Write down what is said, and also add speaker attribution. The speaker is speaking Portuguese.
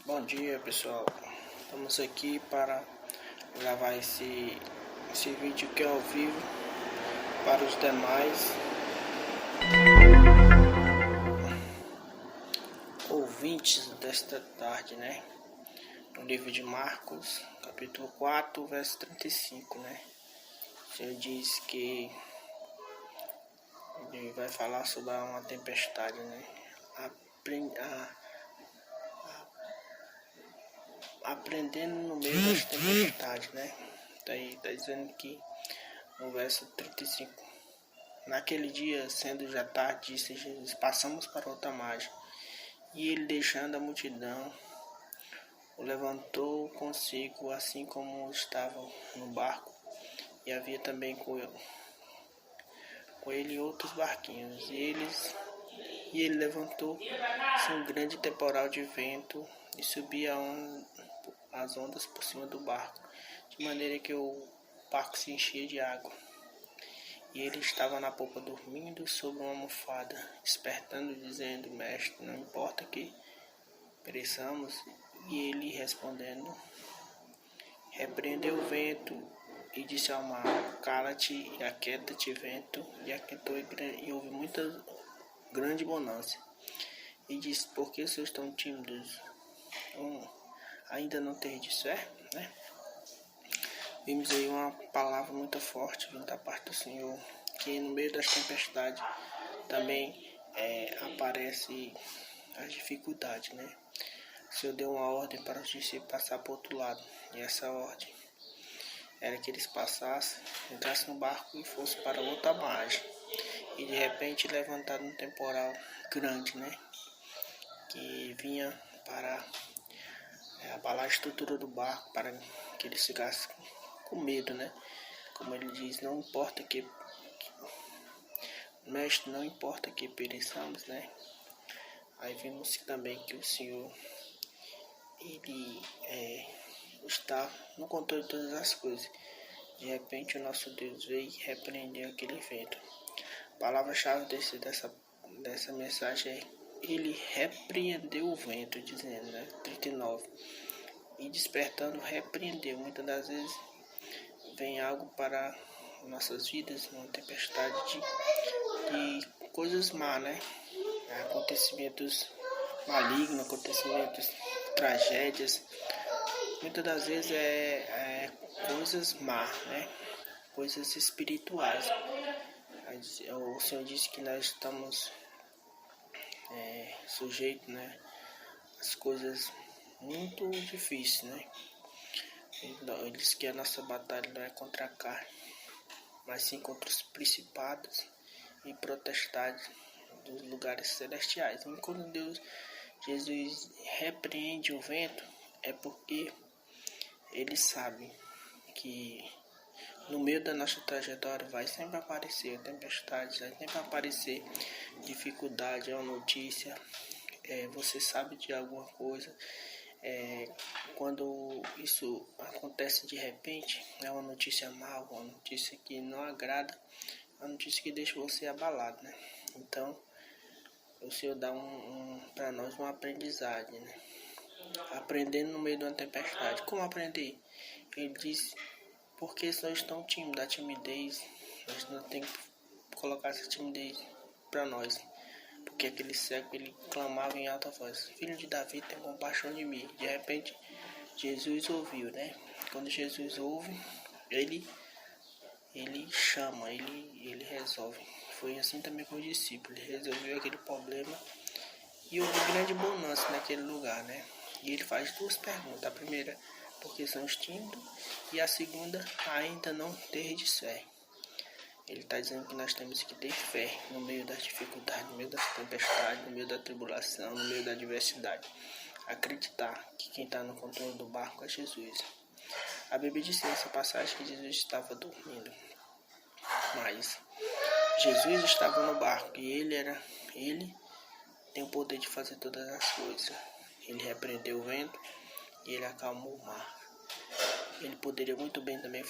Speaker 1: Bom dia, pessoal. Estamos aqui para gravar esse vídeo que é ao vivo para os demais ouvintes desta tarde, né? No livro de Marcos, capítulo 4, verso 35, né? O Senhor diz que ele vai falar sobre uma tempestade, né? Aprendendo no meio das tempestades, né? Tá dizendo que no verso 35: naquele dia, sendo já tarde, disse Jesus: passamos para outra margem. E ele, deixando a multidão, o levantou consigo, assim como estavam no barco, e havia também com ele outros barquinhos. E ele levantou-se um grande temporal de vento, e subia as ondas por cima do barco, de maneira que o barco se enchia de água. E ele estava na popa dormindo sobre uma almofada, despertando, dizendo: Mestre, não importa que pereçamos. E ele, respondendo, repreendeu o vento e disse ao mar: cala-te e aquieta-te, vento. E aquietou, e houve muita grande bonança. E disse: por que sois tão tímidos? Ainda não tendes fé, né? Vimos aí uma palavra muito forte vindo da parte do Senhor, que no meio das tempestades também aparece as dificuldades, né? O Senhor deu uma ordem para os discípulos passar para o outro lado, e essa ordem era que eles passassem, entrassem no barco e fossem para outra margem. E de repente levantaram um temporal grande, né? Que vinha para abalar a estrutura do barco, para que eles ficassem com medo, né? Como ele diz, não importa que mestre, não importa que pereçamos, né? Aí vimos também que o Senhor, ele está no controle de todas as coisas. De repente o nosso Deus veio e repreendeu aquele vento. A palavra-chave dessa mensagem é: ele repreendeu o vento, dizendo, né? 39. E despertando, repreendeu. Muitas das vezes vem algo para nossas vidas, uma tempestade de coisas más, né? Acontecimentos malignos, acontecimentos, tragédias. Muitas das vezes coisas más, né? Coisas espirituais. O Senhor disse que nós estamos sujeitos, né? As coisas muito difíceis, né? Ele diz que a nossa batalha não é contra a carne, mas sim contra os principados e potestades dos lugares celestiais. E quando Jesus repreende o vento, é porque ele sabe que no meio da nossa trajetória vai sempre aparecer tempestades, vai sempre aparecer dificuldade, é uma notícia, você sabe de alguma coisa. Quando isso acontece de repente, é uma notícia má, uma notícia que não agrada, uma notícia que deixa você abalado, né? Então, o Senhor dá para nós uma aprendizagem, né? Aprendendo no meio de uma tempestade. Como aprender? Ele diz: porque nós estamos tímidos, a timidez, nós não temos que colocar essa timidez para nós. Porque aquele cego, ele clamava em alta voz: filho de Davi, tem compaixão de mim. De repente, Jesus ouviu, né? Quando Jesus ouve, ele chama, ele resolve. Foi assim também com os discípulos. Ele resolveu aquele problema e houve grande bonança naquele lugar, né? E ele faz duas perguntas. A primeira: porque são tímidos? E a segunda: ainda não terdes fé. Ele está dizendo que nós temos que ter fé no meio das dificuldades, no meio das tempestades, no meio da tribulação, no meio da adversidade. Acreditar que quem está no controle do barco é Jesus. A Bíblia diz nessa passagem que Jesus estava dormindo, mas Jesus estava no barco e ele tem o poder de fazer todas as coisas. Ele repreendeu o vento e ele acalmou o mar. Ele poderia muito bem também